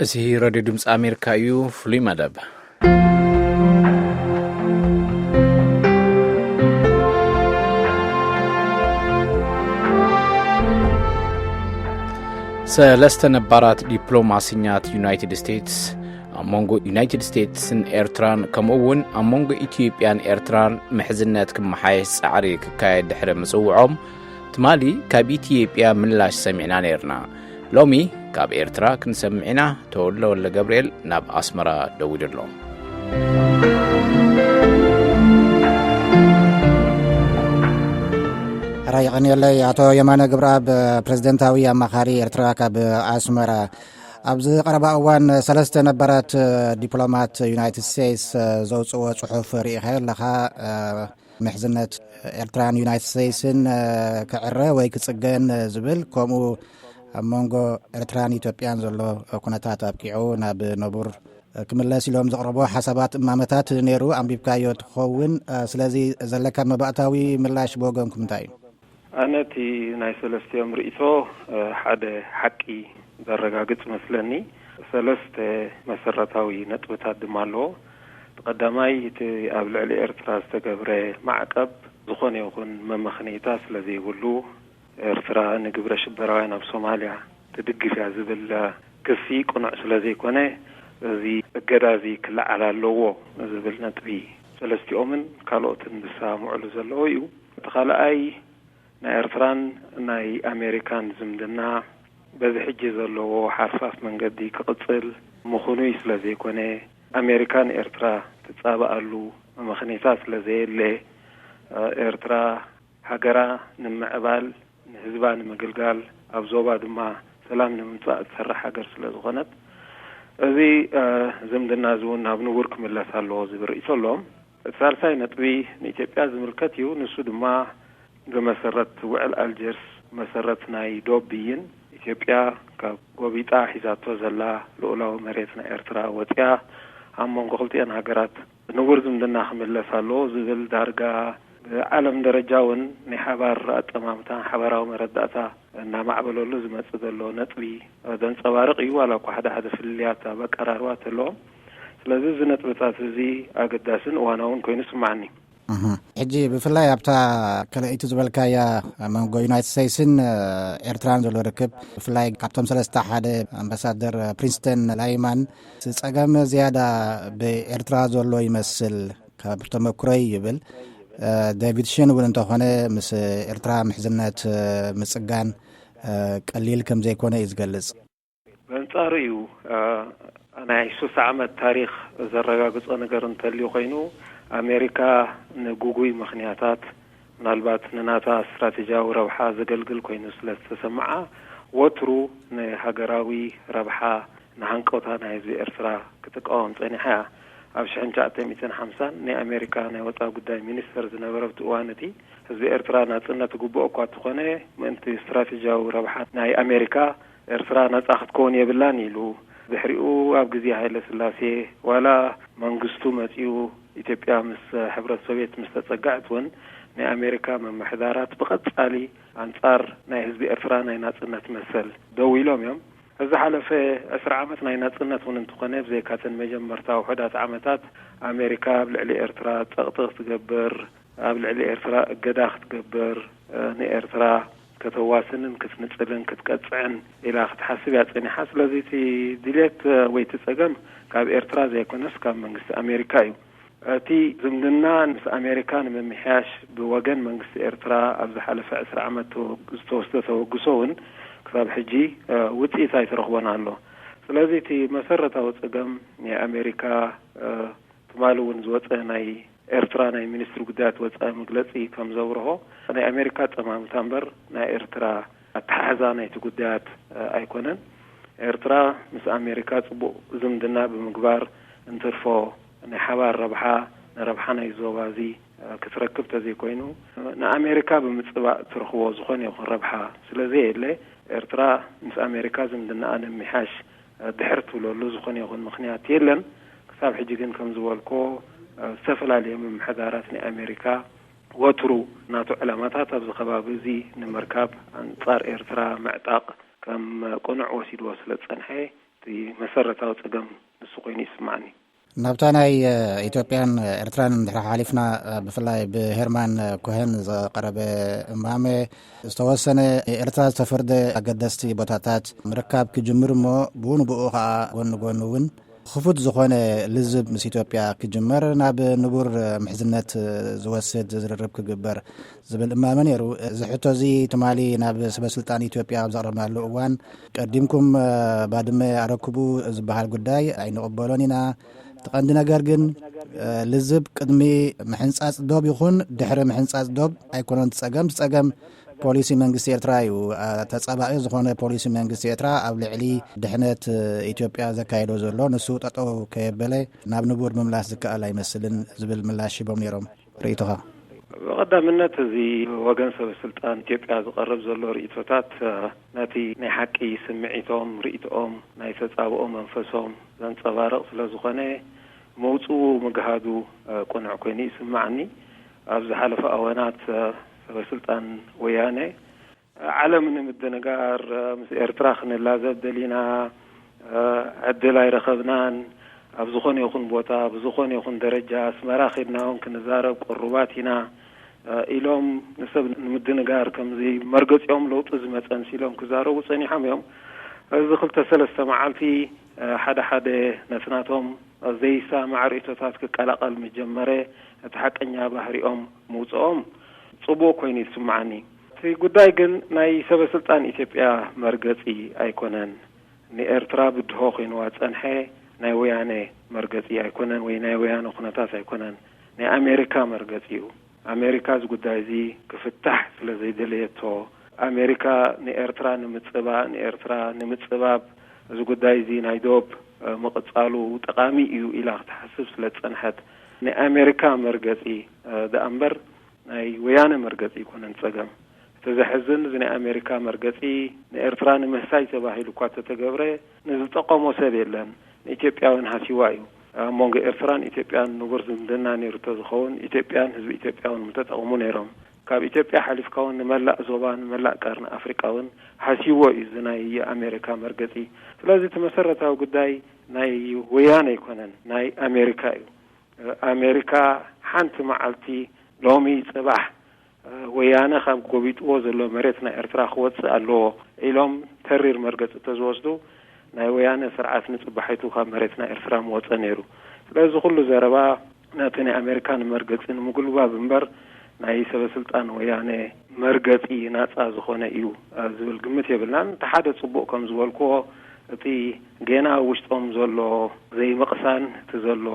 እዚ ረድዮ ድምፂ ኣሜሪካ እዩ ፍሉይ መደብ ሰለስተ ነባራት ዲፕሎማስኛት ዩናይትድ ስቴትስ ኣሞንጎ ዩናይትድ ስቴትስን ኤርትራን ከምኡውን ኣሞንጎ ኢትዮጵያን ኤርትራን ምሕዝነት ክመሓየሽ ጻዕሪ ክካየድ ድሕሪ ምጽውዖም ትማሊ ካብ ኢትዮጵያ ምላሽ ሰሚዕና ነርና ሎሚ ካብ ኤርትራ ክንሰምዕና ተወልደ ወለ ገብርኤል ናብ ኣስመራ ደውድሎ ራይ ቀኒየለይ አቶ የማነ ገብረአብ ፕሬዝደንታዊ አማካሪ ኤርትራ ካብ ኣስመራ ኣብዚ ቀረባ እዋን ሰለስተ ነባራት ዲፕሎማት ዩናይትድ ስቴትስ ዘውፅዎ ጽሑፍ ርኢኻ ኣለኻ ምሕዝነት ኤርትራን ዩናይትድ ስቴትስን ክዕረ ወይ ክጽገን ዝብል ከምኡ ኣብ መንጎ ኤርትራን ኢትዮጵያን ዘሎ ኩነታት ኣብቂዑ ናብ ነቡር ክምለስ ኢሎም ዘቕረቦ ሓሳባት እማመታት ነይሩ ኣንቢብካዮ ትኸውን ስለዚ ዘለካ መባእታዊ ምላሽ ብወገንኩም እንታይ እዩ ኣነቲ ናይ ሰለስቲኦም ርእቶ ሓደ ሓቂ ዘረጋግጽ መስለኒ ሰለስተ መሰረታዊ ነጥብታት ድማ ኣለዎ ተቀዳማይ እቲ ኣብ ልዕሊ ኤርትራ ዝተገብረ ማዕቀብ ዝኾነ ይኹን መመኽኔታ ስለዘይብሉ ኤርትራ ንግብረ ሽበራውያን ኣብ ሶማልያ ትድግፍ እያ ዝብል ክሲ ቁኑዕ ስለዘይኮነ እዚ እገዳ እዚ ክለዓል ኣለዎ ዝብል ነጥቢ ሰለስቲኦምን ካልኦትን ዝሰምዑሉ ዘለዎ እዩ እቲ ካልኣይ ናይ ኤርትራን ናይ ኣሜሪካን ዝምድና በዚ ሕጂ ዘለዎ ሓርፋፍ መንገዲ ክቕጽል ምኹኑይ ስለዘይኮነ ኣሜሪካን ኤርትራ ትጻበኣሉ መመኽኔታ ስለዘየለ ኤርትራ ሃገራ ንምዕባል ንህዝባ ንምግልጋል ኣብ ዞባ ድማ ሰላም ንምምጻእ ትሰርሕ ሃገር ስለዝኾነት እዚ ዝምድና እውን ናብ ንቡር ክምለስ ኣለዎ ዝብል ርእቶ ኣለዎም እቲ ሳልሳይ ነጥቢ ንኢትዮጵያ ዝምልከት እዩ ንሱ ድማ በመሰረት ውዕል ኣልጀርስ መሰረት ናይ ዶብይን ኢትዮጵያ ካብ ጎቢጣ ሒዛቶ ዘላ ልኡላዊ መሬት ናይ ኤርትራ ወፅያ ኣብ መንጎ ክልቲአን ሃገራት ንቡር ዝምድና ክምለስ ኣለዎ ዝብል ዳርጋ ብዓለም ደረጃ እውን ናይ ሓባር ኣጠማምታ ሓበራዊ መረዳእታ እናማዕበለሉ ዝመጽእ ዘሎ ነጥቢ ዘንጸባርቕ እዩ ዋላ እኳ ሓደ ፍልያት ኣብ ኣቀራርባት ኣለዎም ስለዚ እዚ ነጥብታት እዚ ኣገዳስን እዋናውን ኮይኑ ስማዕኒ ሕጂ ብፍላይ ኣብታ ከለኢቱ ዝበልካያ መንጎ ዩናይትድ ስቴትስን ኤርትራን ዘሎ ርክብ ብፍላይ ካብቶም ሰለስተ ሓደ ኣምባሳደር ፕሪንስተን ላይማን ፀገም ዝያዳ ብኤርትራ ዘሎ ይመስል ካብ ተመኩረይ ይብል ዴቪድ ሽን እውን እንተኾነ ምስ ኤርትራ ምሕዝነት ምጽጋን ቀሊል ከም ዘይኮነ እዩ ዝገልጽ በንጻሩ እዩ ናይ 3 ዓመት ታሪክ ዘረጋግጾ ነገር እንተልዩ ኮይኑ ኣሜሪካ ንጉጉይ ምኽንያታት ምናልባት ንናታ ስትራቴጂያዊ ረብሓ ዘገልግል ኮይኑ ስለተሰምዓ ወትሩ ንሃገራዊ ረብሓ ንሃንቀውታ ናይ ህዝቢ ኤርትራ ክትቃወም ጸኒሓ ኣብ 1950 ናይ ኣሜሪካ ናይ ወፃኢ ጉዳይ ሚኒስተር ዝነበረብቲ እዋነቲ ህዝቢ ኤርትራ ናጽነት ግቡእ እኳ ትኾነ ምእንቲ ስትራቴጂያዊ ረብሓ ናይ ኣሜሪካ ኤርትራ ነጻ ክትከውን የብላን ኢሉ ድሕሪኡ ኣብ ግዜ ሃይለ ስላሴ ዋላ መንግስቱ መጺኡ ኢትዮጵያ ምስ ሕብረት ሶቪየት ምስ ተጸጋዕት እውን ናይ ኣሜሪካ መምሕዳራት ብቐጻሊ ኣንጻር ናይ ህዝቢ ኤርትራ ናይ ናጽነት መሰል ደው ኢሎም እዮም እዚ ሓለፈ 10 ዓመት ናይ ናጽነት እውን እንትኾነ ብዘይካተን መጀመርታዊ ውሕዳት ዓመታት ኣሜሪካ ኣብ ልዕሊ ኤርትራ ፀቕጥቕ ትገብር ኣብ ልዕሊ ኤርትራ እገዳ ክትገብር ንኤርትራ ከተዋስንን ክትንጽልን ክትቀጽዕን ኢላ ክትሓስብ እያ ጸኒሓ ስለዚ እቲ ድሌት ወይ እቲ ፀገም ካብ ኤርትራ ዘይኮነስ ካብ መንግስቲ ኣሜሪካ እዩ እቲ ዝምድና ምስ ኣሜሪካ ንምምሕያሽ ብወገን መንግስቲ ኤርትራ ኣብ ዝሓለፈ 10 ዓመት ዝተወስደ ተወግሶ እውን ክሳብ ሕጂ ውጽኢት ኣይተረኽቦን ኣሎ ስለዚ እቲ መሰረታዊ ፀገም ናይ ኣሜሪካ ትማሊ እውን ዝወፀ ናይ ኤርትራ ናይ ሚኒስትሪ ጉዳያት ወፃኢ መግለጺ ከም ዘብርሆ ናይ ኣሜሪካ ጠማምታ እምበር ናይ ኤርትራ ኣተሓሕዛ ናይቲ ጉዳያት ኣይኮነን ኤርትራ ምስ ኣሜሪካ ጽቡቕ ዝምድና ብምግባር እንትርፎ ናይ ሓባር ረብሓ ንረብሓ ናይ ዞባ እዚ ክትረክብ ተዘይኮይኑ ንኣሜሪካ ብምጽባቕ ትረኽቦ ዝኾነ ይኹን ረብሓ ስለዘየለ ኤርትራ ምስ ኣሜሪካ ዝምድና ንምምሕያሽ ድሕር ትብለሉ ዝኾነ ይኹን ምኽንያት የለን ክሳብ ሕጂ ግን ከም ዝበልኮ ዝተፈላለዩ ምምሕዳራት ናይ ኣሜሪካ ወትሩ ናቱ ዕላማታት ኣብዚ ከባቢ እዚ ንምርካብ ኣንጻር ኤርትራ ምዕጣቕ ከም ቁኑዕ ወሲድዎ ስለ ዝጸንሐ مسرتاو صقم نسقيني يسمعني نبتاناي إثيوبيان إرتران رح حالفنا بفلاي بهرمان كوهن قرب مامي استوسنة إرترا سفرد أقدستي بوتاتات مركب كجمر مو بون بوخا ونقونون خفوت زخونة لزب مس إثيوبيا كجمر ناب نبور محزنة زوسد زررب كجبر زبل إمامن يرو زحتو زي تمالي ناب سبسلطان إثيوبيا بزقربنا اللؤوان قديمكم بعد ما أركبو زبهال قداي أين قبولونينا تقند ነገር ግን لزب قدمي محنصاص دوب يخون دحر محنصاص دوب ايكونن تصقم ፖሊሲ መንግስቲ ኤርትራ እዩ ተጻባኢ ዝኾነ ፖሊሲ መንግስቲ ኤርትራ ኣብ ልዕሊ ድሕነት ኢትዮጵያ ዘካይዶ ዘሎ ንሱ ጠጠው ከበለ ናብ ንቡር መምላስ ዝከኣል ኣይመስልን ዝብል ምላሽ ሂቦም ነይሮም ርኢቶኻ ቀዳምነት እዚ ወገን ሰበስልጣን ኢትዮጵያ ዝቀርብ ዘሎ ርኢቶታት ነቲ ናይ ሓቂ ስምዒቶም ርኢቶኦም ናይ ተጻብኦም መንፈሶም ዘንጸባርቕ ስለ ዝኾነ መውጽኡ ምግሃዱ ቁኑዕ ኮይኑ ይስማዓኒ ኣብ ዝሓለፈ ኣወናት ሰበስልጣን ወያነ ዓለም ንምድንጋር ምስ ኤርትራ ክንላዘብ ደሊና ዕድል ኣይረኸብናን ኣብ ዝኾነ ይኹን ቦታ ብዝኾነ ይኹን ደረጃ ኣስመራ ኺድናውን ክንዛረብ ቁሩባት ኢና ኢሎም ንሰብ ንምድንጋር ከምዚ መርገፂኦም ለውጢ ዝመፀን ሲሎም ክዛረቡ ጸኒሖም እዮም እዚ ክልተ ሰለስተ መዓልቲ ሓደ ነፍናቶም ዘይሰማዕ ርእቶታት ክቀላቀል መጀመረ እቲ ሓቀኛ ባህሪኦም ምውፅኦም ጽቡቕ ኮይኑ ይስማዓኒ እቲ ጉዳይ ግን ናይ ሰበስልጣን ኢትዮጵያ መርገፂ ኣይኮነን ንኤርትራ ብድሆ ኮይኑ ጸንሐ ናይ ወያነ መርገፂ ኣይኮነን ወይ ናይ ወያነ ኩነታት ኣይኮነን ናይ ኣሜሪካ መርገፂ እዩ ኣሜሪካ ዝጉዳይ እዚ ክፍታሕ ስለ ዘይደለየቶ ኣሜሪካ ንኤርትራ ንምጽባብ ዝጉዳይ እዚ ናይ ዶብ መቕጻሉ ጠቃሚ እዩ ኢላ ክትሓስብ ስለ ጸንሐት ናይ ኣሜሪካ መርገፂ ደኣምበር ናይ ወያነ መርገፂ ይኮነን ጸገም ተዘሕዝን ናይ ኣሜሪካ መርገፂ ንኤርትራ ንምሕሳይ ተባሂሉ እኳ ተተገብረ ንዝጠቀሞ ሰብ የለን ንኢትዮጵያውን ሃሲዋ እዩ ሞንጎ ኤርትራን ኢትዮጵያን ንጉር ዝምድና ነይሩ ተዝኸውን ኢትዮጵያን ህዝቢ ኢትዮጵያውን ምተጠቅሙ ነይሮም ካብ ኢትዮጵያ ሓሊፍካውን ንመላእ ዞባን መላእ ቀርኒ ኣፍሪካውን ሃሲዎ እዩ ናይ ኣሜሪካ መርገፂ ስለዚ ተመሰረታዊ ጉዳይ ናይ ወያነ ይኮነን ናይ ኣሜሪካ እዩ ኣሜሪካ ሓንቲ መዓልቲ ሎሚ ጽባሕ ወያነ ካብ ጎቢጥዎ ዘሎ መሬት ናይ ኤርትራ ክወፅእ ኣለዎ ኢሎም ተሪር መርገፂ ተዝወስዱ ናይ ወያነ ስርዓት ንጽባሕቱ ካብ መሬት ናይ ኤርትራ ምወፀ ነይሩ ስለዚ ኩሉ ዘረባ ነቲ ናይ ኣሜሪካን መርገፂ ንምጉልባብ እምበር ናይ ሰበስልጣን ወያነ መርገፂ ናጻ ዝኾነ እዩ ዝብል ግምት የብልናን ተሓደ ጽቡቕ ከም ዝበልክዎ እቲ ገና ውሽጦም ዘሎ ዘይመቕሳን ተዘሎ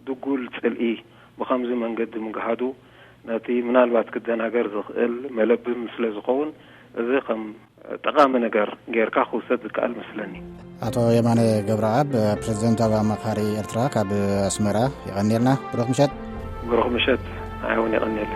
ድጉል ጽልኢ ብኸምዚ መንገዲ ምግሃዱ ነቲ ምናልባት ክደናገር ዝኽእል መለብም ስለ ዝኸውን እዚ ከም ጠቃሚ ነገር ጌርካ ክውሰድ ዝከኣል መስለኒ አቶ የማነ ገብረአብ ፕሬዝዳንታዊ አማካሪ ኤርትራ ካብ አስመራ ይቀኒልና ብሩኽ ምሸት አይሆን ይቀኒልና